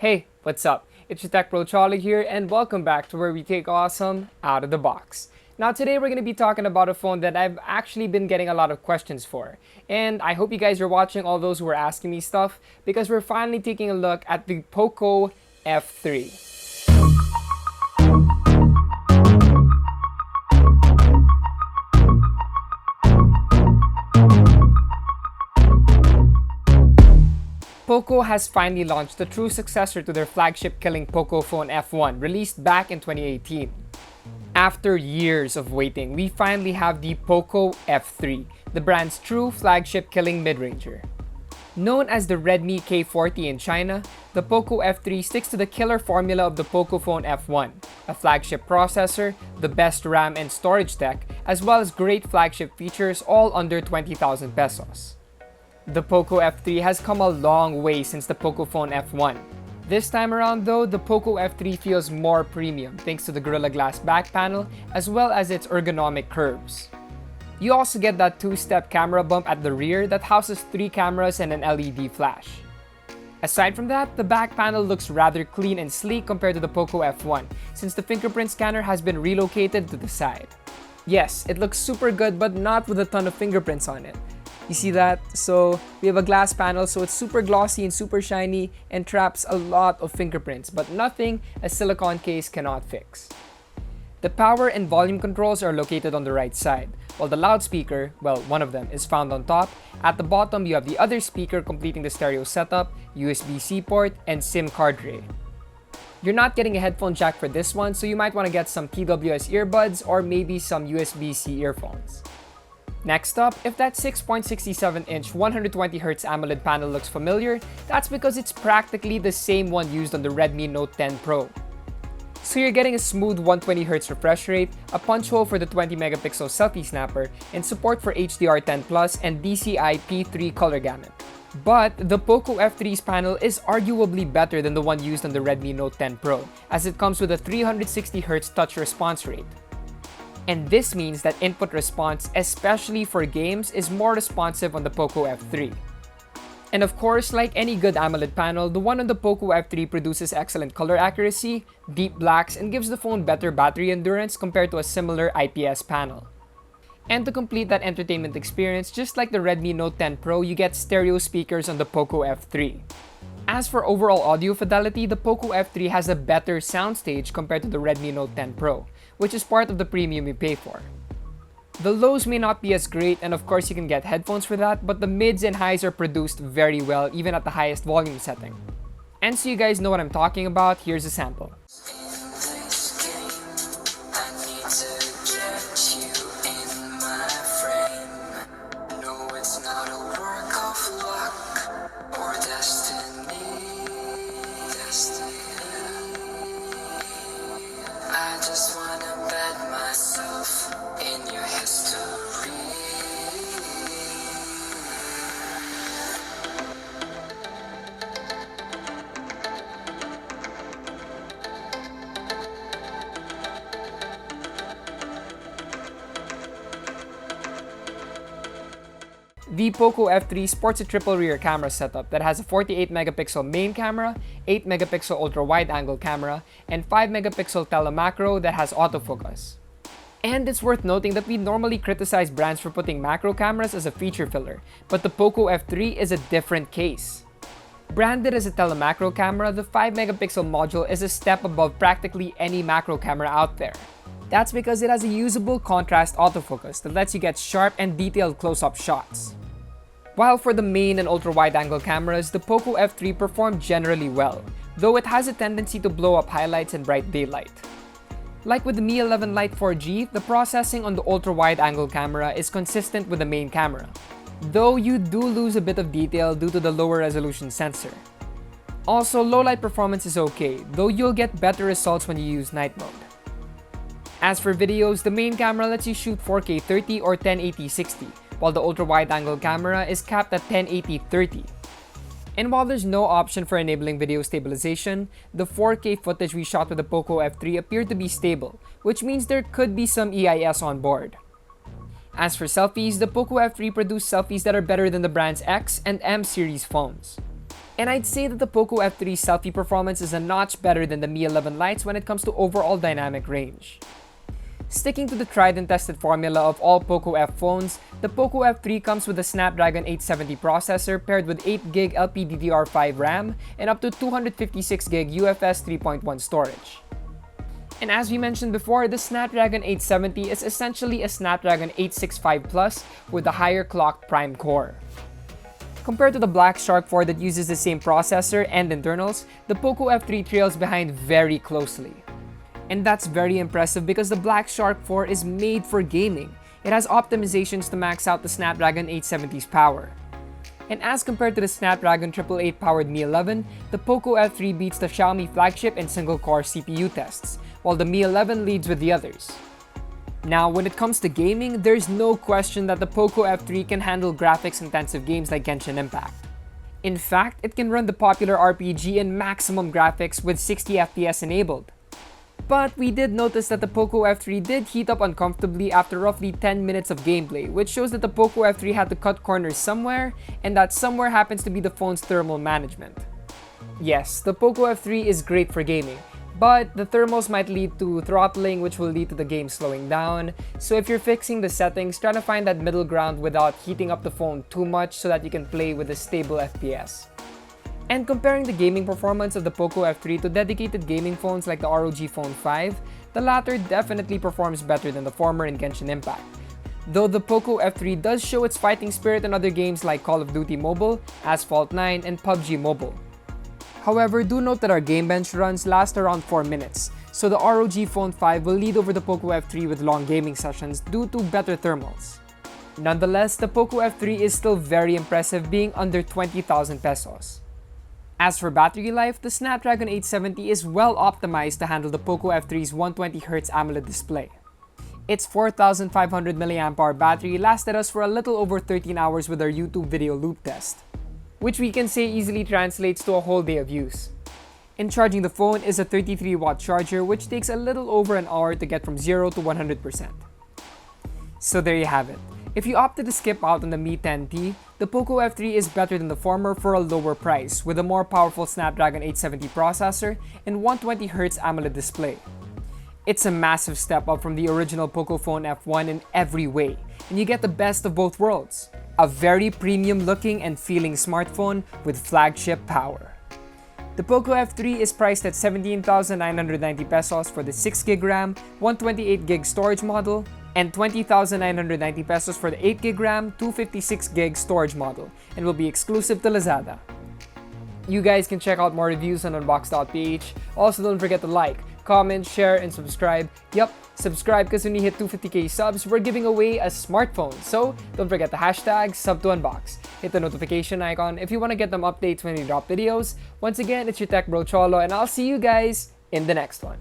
Hey, what's up? It's your Tech Pro Cholo here, and welcome back to where we take awesome out of the box. Now today we're going to be talking about a phone that I've actually been getting a lot of questions for. And I hope you guys are watching, all those who are asking me stuff, because we're finally taking a look at the POCO F3. POCO has finally launched the true successor to their flagship-killing Pocophone F1, released back in 2018. After years of waiting, we finally have the POCO F3, the brand's true flagship-killing mid-ranger. Known as the Redmi K40 in China, the POCO F3 sticks to the killer formula of the Pocophone F1, a flagship processor, the best RAM and storage tech, as well as great flagship features all under 20,000 pesos. The POCO F3 has come a long way since the Pocophone F1. This time around though, the POCO F3 feels more premium thanks to the Gorilla Glass back panel as well as its ergonomic curves. You also get that two-step camera bump at the rear that houses 3 cameras and an LED flash. Aside from that, the back panel looks rather clean and sleek compared to the POCO F1 since the fingerprint scanner has been relocated to the side. Yes, it looks super good but not with a ton of fingerprints on it. You see that? So we have a glass panel, so it's super glossy and super shiny and traps a lot of fingerprints, but nothing a silicone case cannot fix. The power and volume controls are located on the right side, while the loudspeaker, well, one of them, is found on top. At the bottom, you have the other speaker completing the stereo setup, USB-C port, and SIM card tray. You're not getting a headphone jack for this one, so you might want to get some TWS earbuds or maybe some USB-C earphones. Next up, if that 6.67-inch 120Hz AMOLED panel looks familiar, that's because it's practically the same one used on the Redmi Note 10 Pro. So you're getting a smooth 120Hz refresh rate, a punch hole for the 20-megapixel selfie snapper, and support for HDR10+ and DCI P3 color gamut. But the POCO F3's panel is arguably better than the one used on the Redmi Note 10 Pro, as it comes with a 360Hz touch response rate. And this means that input response, especially for games, is more responsive on the POCO F3. And of course, like any good AMOLED panel, the one on the POCO F3 produces excellent color accuracy, deep blacks, and gives the phone better battery endurance compared to a similar IPS panel. And to complete that entertainment experience, just like the Redmi Note 10 Pro, you get stereo speakers on the POCO F3. As for overall audio fidelity, the POCO F3 has a better soundstage compared to the Redmi Note 10 Pro, which is part of the premium you pay for. The lows may not be as great, and of course you can get headphones for that, but the mids and highs are produced very well even at the highest volume setting. And so you guys know what I'm talking about, here's a sample. The POCO F3 sports a triple rear camera setup that has a 48-megapixel main camera, 8-megapixel ultra-wide-angle camera, and 5-megapixel telemacro that has autofocus. And it's worth noting that we normally criticize brands for putting macro cameras as a feature filler, but the POCO F3 is a different case. Branded as a telemacro camera, the 5-megapixel module is a step above practically any macro camera out there. That's because it has a usable contrast autofocus that lets you get sharp and detailed close-up shots. While for the main and ultra-wide-angle cameras, the POCO F3 performed generally well, though it has a tendency to blow up highlights in bright daylight. Like with the Mi 11 Lite 4G, the processing on the ultra-wide-angle camera is consistent with the main camera, though you do lose a bit of detail due to the lower resolution sensor. Also, low-light performance is okay, though you'll get better results when you use night mode. As for videos, the main camera lets you shoot 4K 30 or 1080 60, while the ultra-wide-angle camera is capped at 1080 30. And while there's no option for enabling video stabilization, the 4K footage we shot with the POCO F3 appeared to be stable, which means there could be some EIS on board. As for selfies, the POCO F3 produced selfies that are better than the brand's X and M series phones. And I'd say that the POCO F3 selfie performance is a notch better than the Mi 11 Lites when it comes to overall dynamic range. Sticking to the tried and tested formula of all POCO F phones, the POCO F3 comes with a Snapdragon 870 processor paired with 8GB LPDDR5 RAM and up to 256GB UFS 3.1 storage. And as we mentioned before, the Snapdragon 870 is essentially a Snapdragon 865 Plus with a higher clocked prime core. Compared to the Black Shark 4 that uses the same processor and internals, the POCO F3 trails behind very closely. And that's very impressive because the Black Shark 4 is made for gaming. It has optimizations to max out the Snapdragon 870's power. And as compared to the Snapdragon 888 powered Mi 11, the POCO F3 beats the Xiaomi flagship and single-core CPU tests, while the Mi 11 leads with the others. Now, when it comes to gaming, there's no question that the POCO F3 can handle graphics-intensive games like Genshin Impact. In fact, it can run the popular RPG in maximum graphics with 60 FPS enabled. But we did notice that the POCO F3 did heat up uncomfortably after roughly 10 minutes of gameplay, which shows that the POCO F3 had to cut corners somewhere, and that somewhere happens to be the phone's thermal management. Yes, the POCO F3 is great for gaming, but the thermals might lead to throttling, which will lead to the game slowing down. So if you're fixing the settings, try to find that middle ground without heating up the phone too much so that you can play with a stable FPS. And comparing the gaming performance of the POCO F3 to dedicated gaming phones like the ROG Phone 5, the latter definitely performs better than the former in Genshin Impact. Though the POCO F3 does show its fighting spirit in other games like Call of Duty Mobile, Asphalt 9, and PUBG Mobile. However, do note that our game bench runs last around 4 minutes, so the ROG Phone 5 will lead over the POCO F3 with long gaming sessions due to better thermals. Nonetheless, the POCO F3 is still very impressive, being under 20,000 pesos. As for battery life, the Snapdragon 870 is well optimized to handle the POCO F3's 120Hz AMOLED display. Its 4,500 mAh battery lasted us for a little over 13 hours with our YouTube video loop test, which we can say easily translates to a whole day of use. And charging the phone is a 33-watt charger, which takes a little over an hour to get from 0 to 100%. So there you have it. If you opted to skip out on the Mi 10T, the POCO F3 is better than the former for a lower price with a more powerful Snapdragon 870 processor and 120Hz AMOLED display. It's a massive step up from the original Pocophone F1 in every way, and you get the best of both worlds. A very premium looking and feeling smartphone with flagship power. The POCO F3 is priced at 17,990 pesos for the 6GB RAM, 128GB storage model, and 20,990 pesos for the 8GB RAM, 256GB storage model, and will be exclusive to Lazada. You guys can check out more reviews on Unbox.ph. Also, don't forget to like, comment, share, and subscribe. Yup, subscribe because when you hit 250k subs, we're giving away a smartphone. So, don't forget the hashtag #SubToUnbox. Hit the notification icon if you want to get them updates when we drop videos. Once again, it's your Tech Bro Cholo, and I'll see you guys in the next one.